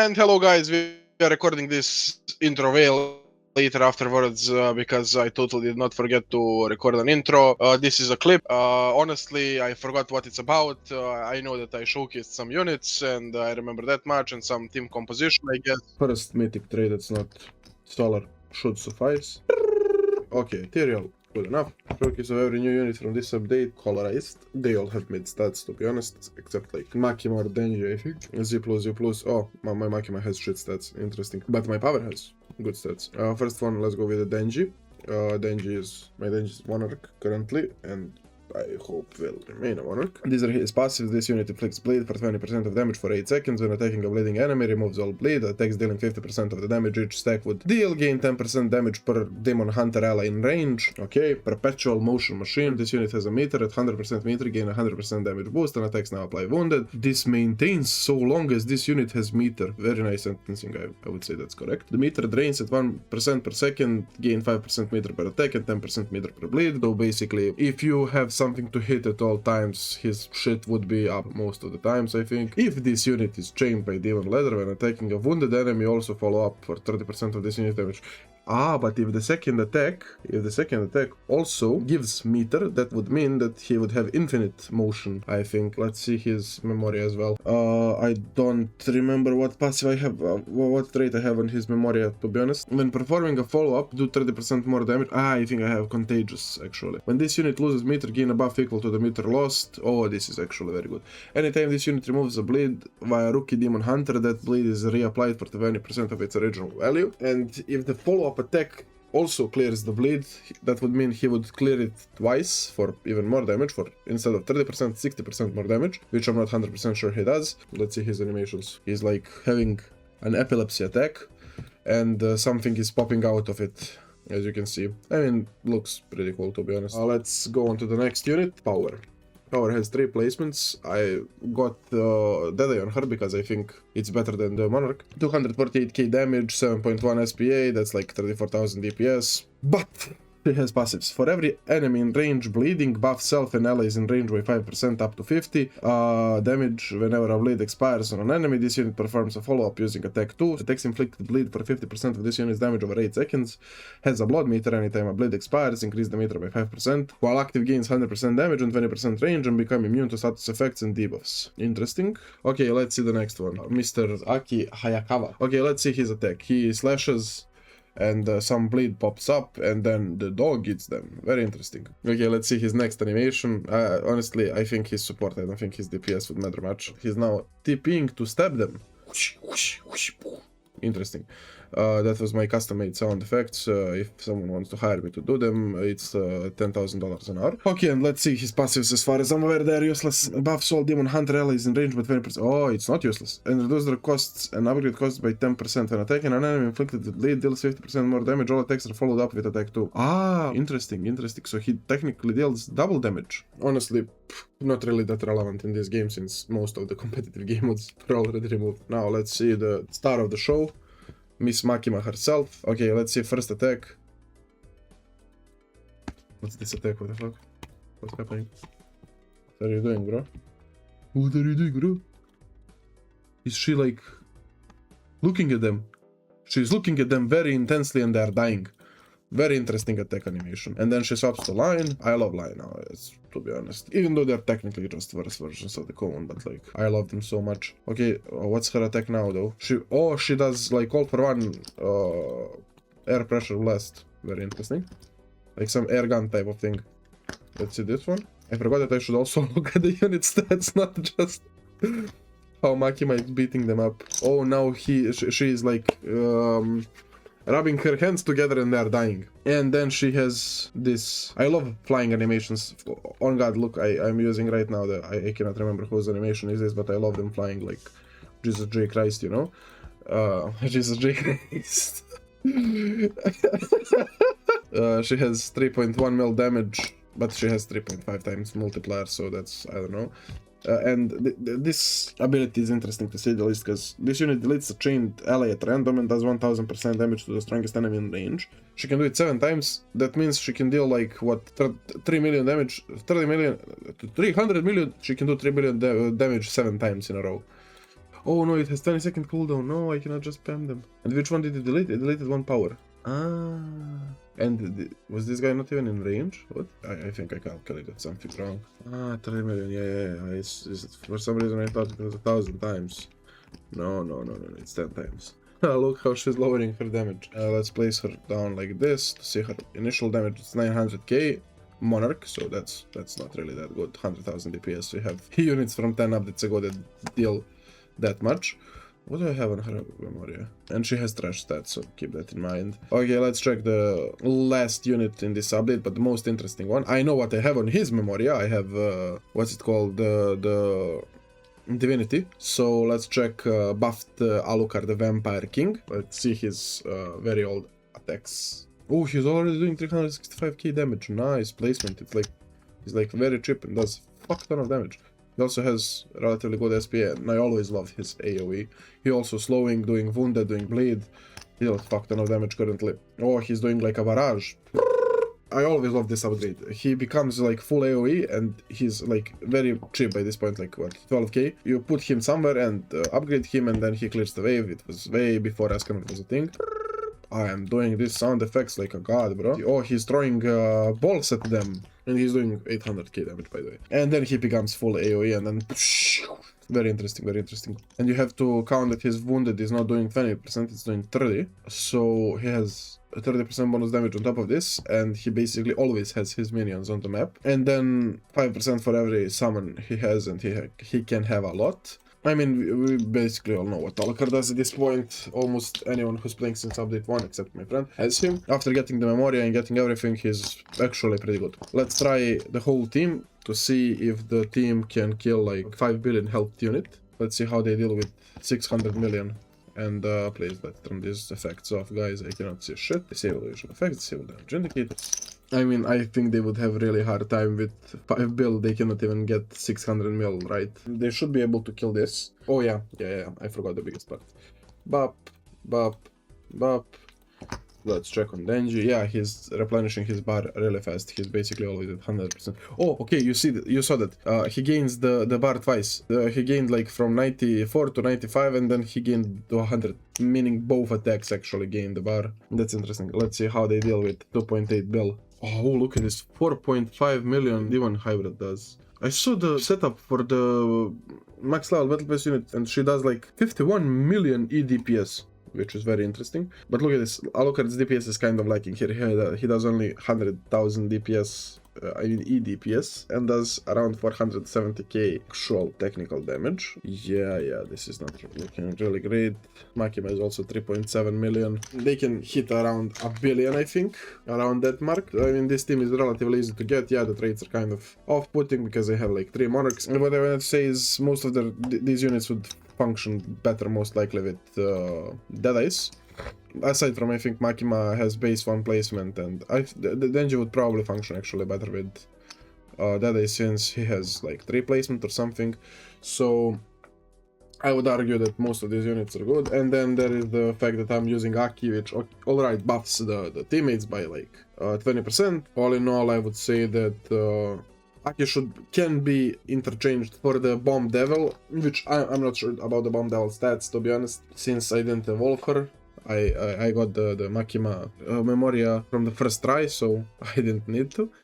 And hello guys, we are recording this intro way later afterwards because I totally did not forget to record an intro. This is a clip. Honestly, I forgot what it's about. I know that I showcased some units and I remember that much, and some team composition, I guess. First mythic trade that's not solar should suffice. Okay, Tyrael, good enough. Showcase of every new unit from this update, colorized. They all have mid stats, to be honest, except like Makima or Denji, I think. Z+, oh, my Makima has shit stats, interesting. But my power has good stats. First one, let's go with the Denji. My Denji is monarch currently, and I hope will remain a monarch. These are his passives. This unit inflicts bleed for 20% of damage for 8 seconds. When attacking a bleeding enemy, removes all bleed. Attacks dealing 50% of the damage. Each stack would deal, gain 10% damage per demon hunter ally in range. Okay, perpetual motion machine. This unit has a meter. At 100% meter, gain 100% damage boost, and attacks now apply wounded. This maintains so long as this unit has meter. Very nice sentencing, I would say that's correct. The meter drains at 1% per second, gain 5% meter per attack and 10% meter per bleed. Though basically, if you have something to hit at all times, his shit would be up most of the times, I think. If this unit is chained by demon leather, when attacking a wounded enemy, also follow up for 30% of this unit damage. But if the second attack also gives meter, that would mean that he would have infinite motion, I think. Let's see his memory as well. I don't remember what passive I have, what trait I have on his memory, to be honest. When performing a follow-up, do 30% more damage. I think I have contagious, actually. When this unit loses meter, gain a buff equal to the meter lost. Oh, this is actually very good. Anytime this unit removes a bleed via rookie demon hunter, that bleed is reapplied for 20% of its original value. And if the follow-up attack also clears the bleed, that would mean he would clear it twice for even more damage, for instead of 30%, 60% more damage, which I'm not 100% sure he does. Let's see his animations. He's like having an epilepsy attack, and something is popping out of it, as you can see. I mean, looks pretty cool, to be honest. Let's go on to the next unit, Power. Power has 3 placements. I got Dead Eye on her because I think it's better than the Monarch. 248k damage, 7.1 SPA, that's like 34,000 DPS. But she has passives. For every enemy in range bleeding, buff self and allies in range by 5% up to 50. Damage whenever a bleed expires on an enemy. This unit performs a follow-up using attack 2. Attacks inflicted bleed for 50% of this unit's damage over 8 seconds. Has a blood meter. Anytime a bleed expires, increase the meter by 5%. While active, gains 100% damage and 20% range and become immune to status effects and debuffs. Interesting. Okay, let's see the next one. Mr. Aki Hayakawa. Okay, let's see his attack. He slashes, and some bleed pops up, and then the dog eats them. Very interesting. Okay, let's see his next animation. Honestly, I think he's support. I don't think his DPS would matter much. He's now TPing to stab them. Interesting. That was my custom-made sound effects. If someone wants to hire me to do them, it's $10,000 an hour. Okay, and let's see his passives. As far as I'm aware, they're useless. Buff Soul Demon Hunter allies in range by 20%. Oh, it's not useless. And reduce their costs and upgrade costs by 10%. When attacking an enemy inflicted with bleed deals 50% more damage. All attacks are followed up with attack 2. Interesting. So he technically deals double damage. Honestly, not really that relevant in this game, since most of the competitive game modes are already removed. Now let's see the star of the show, Miss Makima herself. Okay, let's see first attack. What's this attack? What the fuck? What's happening? What are you doing, bro? What are you doing, bro? Is she like looking at them? She's looking at them very intensely and they're dying. Very interesting attack animation. And then she swaps to Lion. I love Lion now, to be honest. Even though they're technically just worse versions of the common, but like, I love them so much. Okay, what's her attack now though? She does like all for one air pressure blast. Very interesting. Like some air gun type of thing. Let's see this one. I forgot that I should also look at the unit stats, not just how Makima is beating them up. Oh, now she is like rubbing her hands together and they're dying. And then she has this. I love flying animations. On God, look, I'm using right now I cannot remember whose animation is this, but I love them flying like Jesus J. Christ, you know? Jesus J. Christ. She has 3.1 mil damage, but she has 3.5 times multiplier, so that's, I don't know. And this ability is interesting to say the least, because this unit deletes a chained ally at random and does 1000% damage to the strongest enemy in range. She can do it 7 times. That means she can deal like, what, 3 million damage, 30 million, 300 million, she can do 3 million damage 7 times in a row. Oh no, it has 20-second cooldown. No, I cannot just spam them. And which one did it delete? It deleted one power. Ah. And was this guy not even in range? What? I think I calculated something wrong. Ah, 3 million. Yeah. For some reason I thought it was 1,000 times. No, it's 10 times. Look how she's lowering her damage. Let's place her down like this to see her initial damage. It's 900k. Monarch, so that's not really that good. 100,000 DPS. We have units from 10 updates ago that deal that much. What do I have on her memory? And she has trash stats, so keep that in mind. Okay, let's check the last unit in this update, but the most interesting one. I know what I have on his memory. I have what's it called? The Divinity. So let's check buffed Alucard, the Vampire King. Let's see his very old attacks. Oh, he's already doing 365k damage. Nice placement. He's like very cheap and does fuck ton of damage. He also has relatively good SP, and I always loved his AoE. He also slowing, doing wounded, doing bleed. He does fuck ton of damage currently. Oh, he's doing like a barrage. I always love this upgrade. He becomes like full AoE and he's like very cheap by this point, like what, 12k. You put him somewhere and upgrade him and then he clears the wave. It was way before Ascammer was a thing. I am doing these sound effects like a god, bro. Oh, he's throwing balls at them. And he's doing 800k damage, by the way. And then he becomes full AoE and then... Very interesting, very interesting. And you have to count that his wounded is not doing 20%, it's doing 30. So he has a 30% bonus damage on top of this, and he basically always has his minions on the map. And then 5% for every summon he has, and he can have a lot. I mean, we basically all know what Alucard does at this point. Almost anyone who's playing since update 1, except my friend, has him. After getting the Memoria and getting everything, he's actually pretty good. Let's try the whole team to see if the team can kill like 5 billion health unit. Let's see how they deal with 600 million. And please let's turn these effects off, guys. I cannot see shit. Disable illusion effects, disable damage indicators. I mean, I think they would have really hard time with 5 bill. They cannot even get 600 mil, right? They should be able to kill this. Oh yeah, I forgot the biggest part. Bop, bop, bop. Let's check on Denji. Yeah, he's replenishing his bar really fast. He's basically always at 100%. Oh, okay, you saw that. He gains the bar twice. He gained like from 94 to 95 and then he gained to 100. Meaning both attacks actually gained the bar. That's interesting. Let's see how they deal with 2.8 bill. Oh, look at this. 4.5 million Demon Hybrid does. I saw the setup for the max level Battle Pass unit and she does like 51 million EDPS. Which is very interesting. But look at this, Alucard's DPS is kind of lacking here. He does only 100,000 DPS, I mean EDPS, and does around 470k actual technical damage. Yeah, this is not looking really great. Makima is also 3.7 million. They can hit around a billion, I think, around that mark. I mean, this team is relatively easy to get. Yeah, the traits are kind of off-putting because they have like 3 monarchs. And what I want to say is most of these units would function better most likely with Deadies. Aside from, I think Makima has base 1 placement, and the Denji would probably function actually better with Deadies since he has like 3 placement or something. So I would argue that most of these units are good. And then there is the fact that I'm using Aki, which alright buffs the teammates by like 20%. All in all, I would say that Aki can be interchanged for the Bomb Devil, which I'm not sure about the Bomb Devil stats, to be honest, since I didn't evolve her. I got the Makima Memoria from the first try, so I didn't need to.